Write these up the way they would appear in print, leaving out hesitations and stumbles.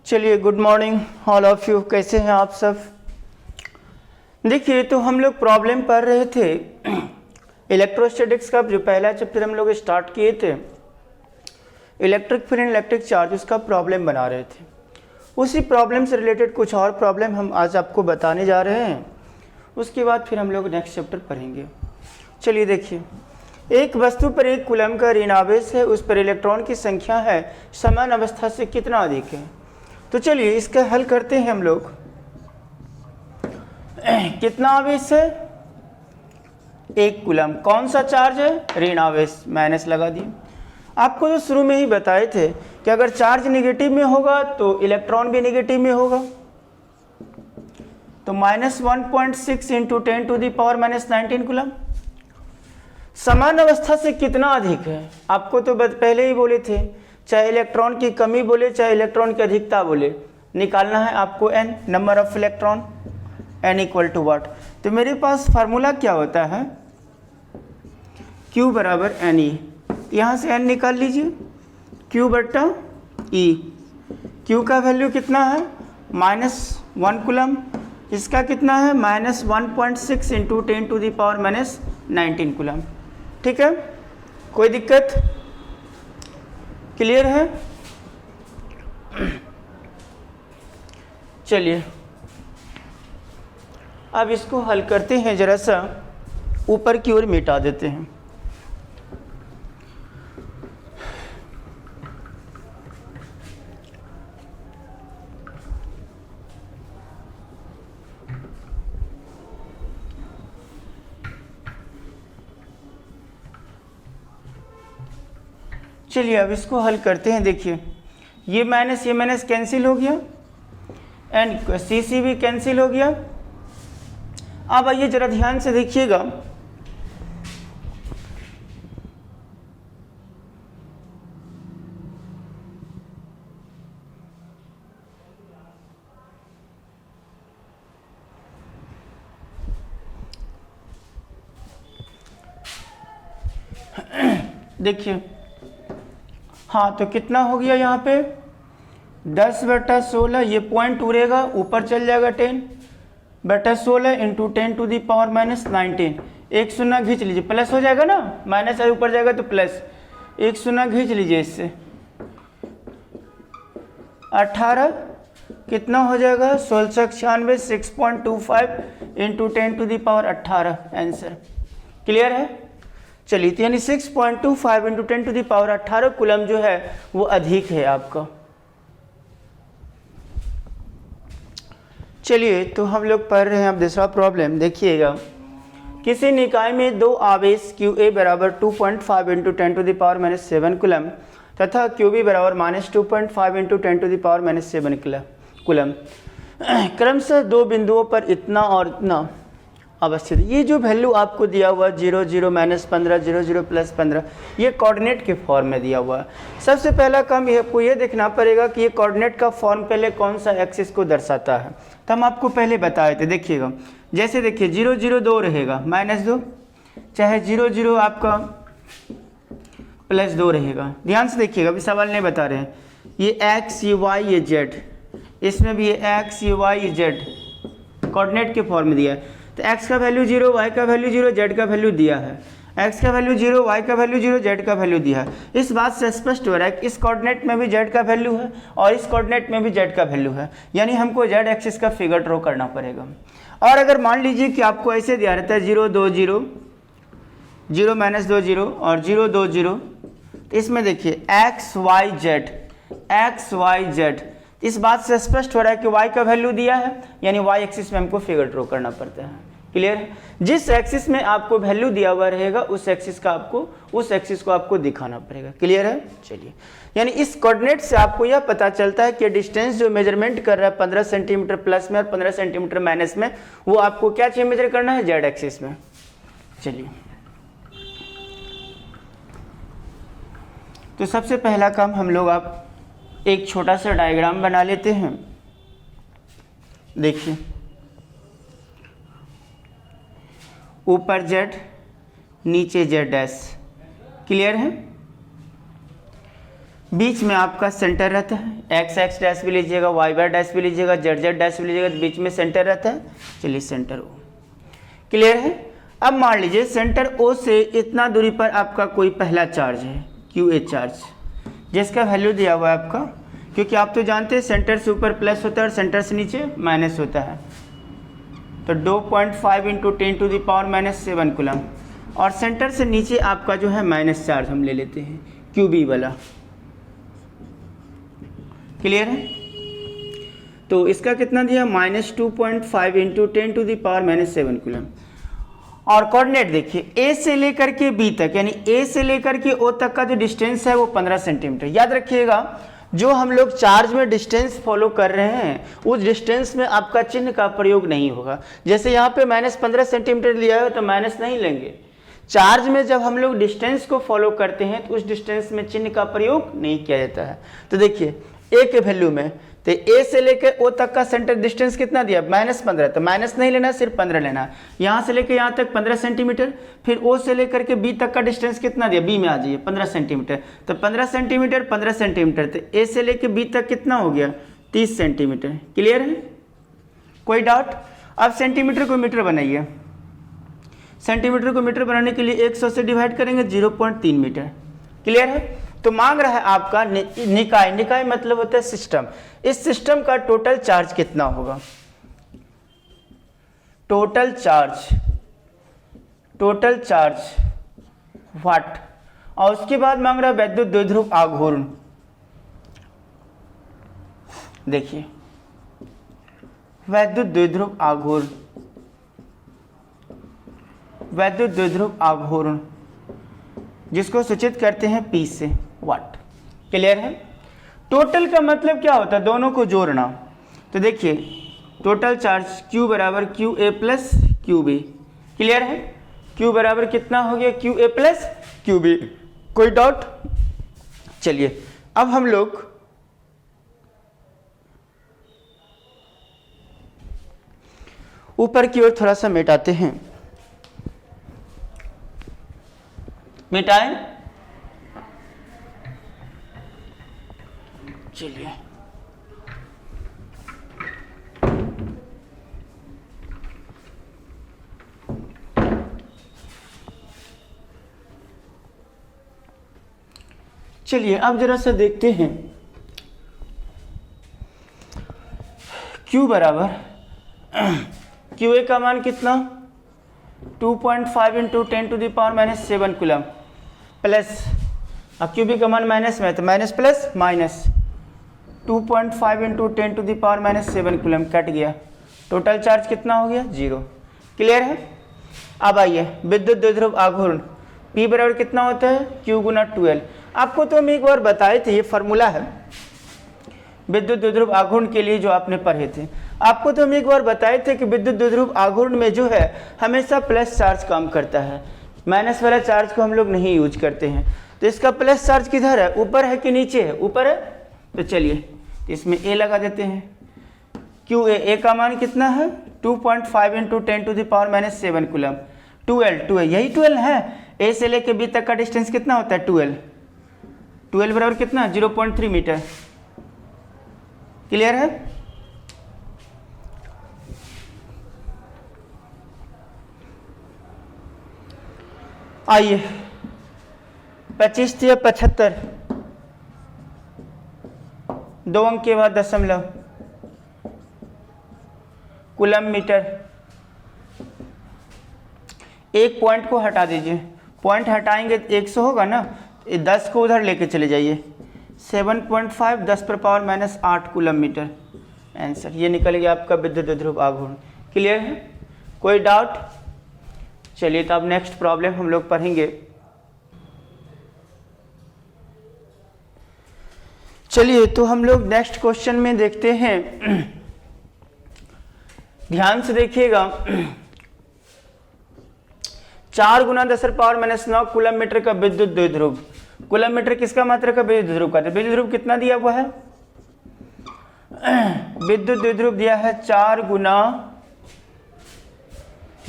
चलिए, good morning all of you. कैसे हैं आप सब? देखिए, तो हम लोग प्रॉब्लम पढ़ रहे थे इलेक्ट्रोस्टैटिक्स का जो पहला चैप्टर हम लोग स्टार्ट किए थे, electric field and electric charge, उसका प्रॉब्लम बना रहे थे। उसी प्रॉब्लम से रिलेटेड कुछ और प्रॉब्लम हम आज आपको बताने जा रहे हैं। उसके बाद फिर हम लोग नेक्स्ट चैप्टर पढ़ेंगे। चलिए देखिए, एक वस्तु पर 1 कूलम का ऋण आवेश है, उस पर इलेक्ट्रॉन की संख्या है समान अवस्था से कितना अधिक है। तो चलिए इसका हल करते हैं हम लोग। कितना आवेश है? 1 कूलम। कौन सा चार्ज है? ऋण आवेश। माइनस लगा दिए। आपको तो शुरू में ही बताए थे कि अगर चार्ज नेगेटिव में होगा तो इलेक्ट्रॉन भी नेगेटिव में होगा। तो -1.6 इंटू 10⁻⁻19 कूलम। समान अवस्था से कितना अधिक है? आपको तो पहले ही बोले थे, चाहे इलेक्ट्रॉन की कमी बोले चाहे इलेक्ट्रॉन की अधिकता बोले, निकालना है आपको n, number of electron, n equal to what. तो मेरे पास फार्मूला क्या होता है? Q बराबर Ne। यहाँ से n निकाल लीजिए, Q बटा E। Q का वैल्यू कितना है? -1 कूलम। इसका कितना है? -1.6 इंटू 10⁻⁻19 कूलम। ठीक है, कोई दिक्कत? क्लियर है? चलिए अब इसको हल करते हैं। जरा सा ऊपर की ओर मिटा देते हैं। चलिए अब इसको हल करते हैं। देखिए, ये माइनस कैंसिल हो गया, एंड सी भी कैंसिल हो गया। अब आइए जरा ध्यान से देखिएगा, देखिए, हाँ तो कितना हो गया यहाँ पे? 10/16। ये पॉइंट उड़ेगा, ऊपर चल जाएगा 10/16 इंटू 10⁻⁻19। एक शून्य खींच लीजिए, प्लस हो जाएगा ना, माइनस है ऊपर जाएगा तो प्लस। एक शून्य खींच लीजिए इससे, 18 कितना हो जाएगा? 1696, 6.25 इंटू 10⁻18 आंसर। क्लियर है? चलिए, तो यानी 6.25 इंटू 10⁻18 कूलम जो है वो अधिक है आपका। चलिए तो हम लोग पढ़ रहे हैं अब दूसरा प्रॉब्लम। देखिएगा, किसी निकाय में 2 आवेश QA बराबर 2.5 इंटू 10⁻⁻7 कूलम तथा QB बराबर -2.5 इंटू 10⁻⁻7 कूलम क्रमशः 2 बिंदुओं पर इतना और इतना अवस्थित। ये जो वैल्यू आपको दिया हुआ 0 0 -15 0 0 +15, ये कोऑर्डिनेट के फॉर्म में दिया हुआ है। सबसे पहला काम आपको ये देखना पड़ेगा कि ये कोऑर्डिनेट का फॉर्म पहले कौन सा एक्सिस को दर्शाता है। तो हम आपको पहले बताए थे। देखिएगा, जैसे देखिए 0 0 2 रहेगा, -2, चाहे 0 0 आपका +2 रहेगा। ध्यान से देखिएगा, अभी सवाल नहीं बता रहे हैं। ये x, ये y, ये z, इसमें भी ये x, ये y, ये z कोऑर्डिनेट के फॉर्म में दिया है। तो x का वैल्यू 0, y का वैल्यू 0, z का वैल्यू दिया है। x का वैल्यू 0, y का वैल्यू 0, z का वैल्यू दिया है। इस बात से स्पष्ट हो रहा है कि इस कोऑर्डिनेट में भी z का वैल्यू है और इस कोऑर्डिनेट में भी z का वैल्यू है, यानी हमको z एक्सिस का फिगर ड्रॉ करना पड़ेगा। और अगर मान लीजिए कि आपको ऐसे दिया रहता है 0 2 0 0 -2 0 और 0 2 0, तो इसमें देखिए x y z, इस बात से स्पष्ट हो रहा है कि y का वैल्यू दिया है, यानी y एक्सिस में हमको फिगर ड्रॉ करना पड़ता है। क्लियर है? जिस एक्सिस में आपको वैल्यू दिया हुआ रहेगा उस एक्सिस को आपको दिखाना पड़ेगा। क्लियर है? चलिए, यानी इस कोऑर्डिनेट से आपको यह पता चलता है कि डिस्टेंस जो मेजरमेंट कर रहा है 15 सेंटीमीटर प्लस में और 15 सेंटीमीटर माइनस में, वो आपको क्या चाहिए मेजर करना है? जेड एक्सिस में। चलिए, तो सबसे पहला काम हम लोग आप एक छोटा सा डायग्राम बना लेते हैं। देखिए, ऊपर z, नीचे z डैश। क्लियर है? बीच में आपका सेंटर रहता है, एक्स एक्स डैश भी लीजिएगा, वाई वाई डैश भी लीजिएगा, जेड जेड डैश भी लीजिएगा, तो बीच में सेंटर रहता है। चलिए सेंटर ओ, क्लियर है। अब मान लीजिए सेंटर ओ से इतना दूरी पर आपका कोई पहला चार्ज है, क्यू ए चार्ज, जिसका वैल्यू दिया हुआ है आपका, क्योंकि आप तो जानते हैं सेंटर से ऊपर प्लस होता है और सेंटर से नीचे माइनस होता है, तो 2.5 इंटू 10⁻⁻7 कूलम, और सेंटर से नीचे आपका जो है माइनस चार्ज हम ले लेते हैं, क्यू बी वाला, क्लियर है। तो इसका कितना दिया, -2.5 इंटू 10⁻⁻7 कूलम। और कोऑर्डिनेट देखिए, ए से लेकर के बी तक, यानी ए से लेकर के ओ तक का जो डिस्टेंस है वो 15 सेंटीमीटर। याद रखिएगा, जो हम लोग चार्ज में डिस्टेंस फॉलो कर रहे हैं उस डिस्टेंस में आपका चिन्ह का प्रयोग नहीं होगा। जैसे यहाँ पे -15 सेंटीमीटर लिया है तो माइनस नहीं लेंगे। चार्ज में जब हम लोग डिस्टेंस को फॉलो करते हैं तो उस डिस्टेंस में चिन्ह का प्रयोग नहीं किया जाता है। तो देखिए ए के वैल्यू में, तो ए से लेकर ओ तक का सेंटर डिस्टेंस कितना दिया, -15, तो माइनस नहीं लेना, सिर्फ 15 लेना। यहाँ से लेकर यहाँ तक 15 सेंटीमीटर, फिर ओ से लेकर के बी तक का डिस्टेंस कितना दिया, बी में आ जाइए 15 सेंटीमीटर, तो 15 सेंटीमीटर 15 सेंटीमीटर, तो ए से लेकर बी तक कितना हो गया, 30 सेंटीमीटर। क्लियर है, कोई डाउट। अब सेंटीमीटर को मीटर बनाइए। सेंटीमीटर को मीटर बनाने के लिए 100 से डिवाइड करेंगे, 0.3 मीटर। क्लियर है। तो मांग रहा है आपका निकाय, निकाय मतलब होता है सिस्टम। इस सिस्टम का टोटल चार्ज कितना होगा, टोटल चार्ज वाट, और उसके बाद मांग रहा है वैद्युत द्विध्रुव आघूर्ण। देखिए वैद्युत द्विध्रुव आघूर्ण, वैद्युत द्विध्रुव आघूर्ण जिसको सूचित करते हैं P से, वाट। क्लियर है। टोटल का मतलब क्या होता है, दोनों को जोड़ना। तो देखिए टोटल चार्ज Q बराबर Q A plus Q B. Clear है। Q बराबर कितना हो गया, Q A plus Q B. कोई डाउट। चलिए अब हम लोग ऊपर की ओर थोड़ा सा मिटाते हैं, मिटाएं। चलिए चलिए अब जरा सा देखते हैं Q बराबर क्यू ए का मान कितना, 2.5 इंटू 10⁻⁻7 कूलम, प्लस अब क्यू बी का मान माइनस में है तो minus plus minus 2.5 into 10⁻⁻7 coulomb cut गया, टोटल चार्ज कितना हो गया, 0। क्लियर है। अब आइए विद्युत द्विध्रुव आघूर्ण, P बराबर कितना होता है, Q गुना 12। आपको तो हम एक बार बताए थे, ये फार्मूला है विद्युत द्विध्रुव आघूर्ण के लिए जो आपने पढ़े थे। आपको तो हम एक बार बताए थे कि विद्युत द्विध्रुव आघूर्ण में जो है हमेशा प्लस चार्ज काम करता है, माइनस वाला चार्ज को हम लोग नहीं यूज करते हैं। तो इसका प्लस चार्ज किधर है, ऊपर है कि नीचे है, ऊपर है। तो चलिए इसमें A लगा देते हैं। क्यू ए का मान कितना है, 2.5 इंटू 10⁻⁻7 कूलम, 12 यही 12 है। A से लेके B तक का डिस्टेंस कितना होता है, 12 बराबर कितना, 0.3 मीटर। क्लियर है। आइए 25 या 75, 2 अंक के बाद दशमलव, कूलम मीटर। एक पॉइंट को हटा दीजिए, पॉइंट हटाएंगे 100 होगा ना, 10 को उधर लेके चले जाइए, 7.5 10⁻⁻8 कूलम मीटर आंसर। ये निकल गया आपका विद्युत द्विध्रुव आघूर्ण। क्लियर है, कोई डाउट। चलिए तो अब नेक्स्ट प्रॉब्लम हम लोग पढ़ेंगे। चलिए तो हम लोग नेक्स्ट क्वेश्चन में देखते हैं, ध्यान से देखिएगा। 4 गुना 10⁻⁹ कूलम मीटर का विद्युत द्विध्रुव, कूलम मीटर किसका मात्रा का, विद्युत द्विध्रुव का। विद्युत द्विध्रुव कितना दिया हुआ है, विद्युत द्विध्रुव दिया है 4 गुना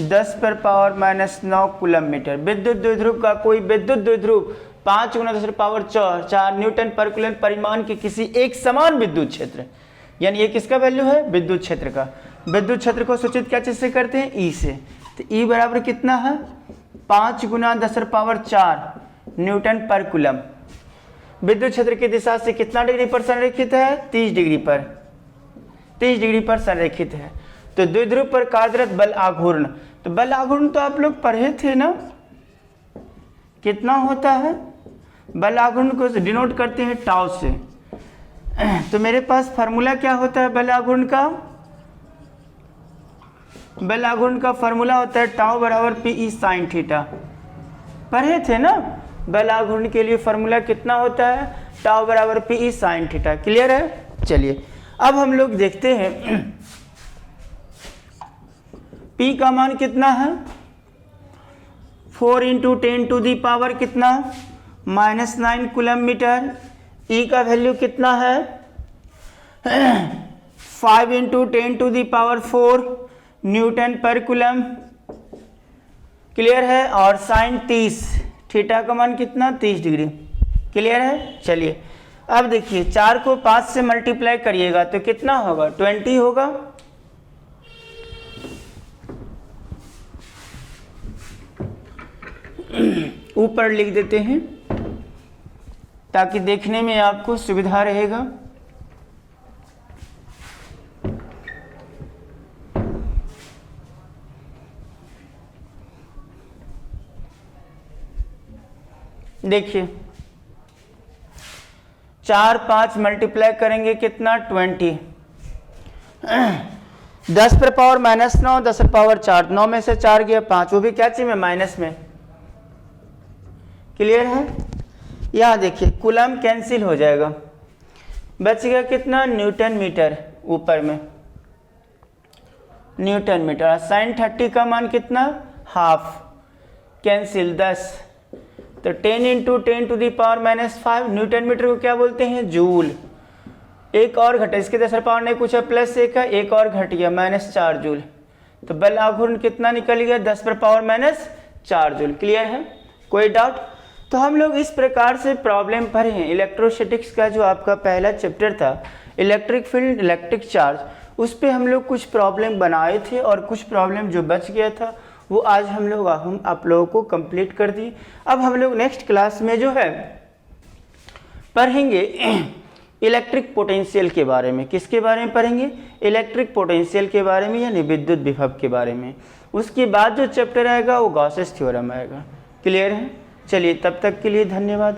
10⁻⁹ कूलम मीटर। विद्युत द्विध्रुव का कोई विद्युत द्विध्रुव 5 × 10⁴ न्यूटन पर कूलम परिमाण के किसी एक समान विद्युत क्षेत्र, यानी ये किसका वैल्यू है, विद्युत क्षेत्र का। विद्युत क्षेत्र को सूचित क्या चीज से करते हैं, ई से। तो ई बराबर कितना है, 5 × 10⁴ न्यूटन पर कूलम। विद्युत क्षेत्र की दिशा से कितना डिग्री पर संरेखित है, 30 डिग्री पर, 30 डिग्री पर संरेखित है। तो द्विध्रुव पर कार्यरत बल आघूर्ण, तो बल आघूर्ण तो आप लोग पढ़े थे ना, कितना होता है, बल आघूर्ण को डिनोट करते हैं टाउ से। तो मेरे पास फार्मूला क्या होता है बल आघूर्ण का, बल आघूर्ण का फार्मूला होता है टाउ बराबर पी साइन थीटा। पढ़े थे ना, बल आघूर्ण के लिए फार्मूला कितना होता है, टाउ बराबर पी साइन थीटा। क्लियर है। चलिए अब हम लोग देखते हैं P का मान कितना है, 4 × 10⁻⁻ कितना, -9 कूलम मीटर। E का वैल्यू कितना है, 5 × 10⁴ न्यूटन पर कूलम। क्लियर है। और साइन 30, थीटा का मान कितना, 30 डिग्री। क्लियर है। चलिए अब देखिए 4 को 5 से मल्टीप्लाई करिएगा तो कितना होगा, 20 होगा। ऊपर लिख देते हैं ताकि देखने में आपको सुविधा रहेगा। देखिए 4 5 मल्टीप्लाई करेंगे कितना, 20। 10⁻⁻9 10⁻⁴, 9 में से 4 गया 5, वो भी क्या चीज में, माइनस में। क्लियर है। यहाँ देखिए कूलम कैंसिल हो जाएगा, बच गया कितना, न्यूटन मीटर, ऊपर में न्यूटन मीटर। साइन 30 का मान कितना, हाफ, कैंसिल 10। तो 10 × 10⁻⁻5 न्यूटन मीटर को क्या बोलते हैं, जूल। एक और घटा, इसके 10⁻⁻ नहीं कुछ है, +1 है, एक और घट गया, -4 जूल। तो बल आघूर्ण कितना निकल गया, 10⁻⁻4 जूल। क्लियर है, कोई डाउट। तो हम लोग इस प्रकार से प्रॉब्लम पढ़े हैं। इलेक्ट्रोस्टैटिक्स का जो आपका पहला चैप्टर था, इलेक्ट्रिक फील्ड इलेक्ट्रिक चार्ज, उस पर हम लोग कुछ प्रॉब्लम बनाए थे और कुछ प्रॉब्लम जो बच गया था वो आज हम आप लोगों को कंप्लीट कर दी। अब हम लोग नेक्स्ट क्लास में जो है पढ़ेंगे इलेक्ट्रिक पोटेंशियल के बारे में। किसके बारे में पढ़ेंगे, इलेक्ट्रिक पोटेंशियल के बारे में, यानी विद्युत विभव के बारे में। उसके बाद जो चैप्टर आएगा वो गॉसेस थ्योरम आएगा। क्लियर है। चलिए तब तक के लिए धन्यवाद।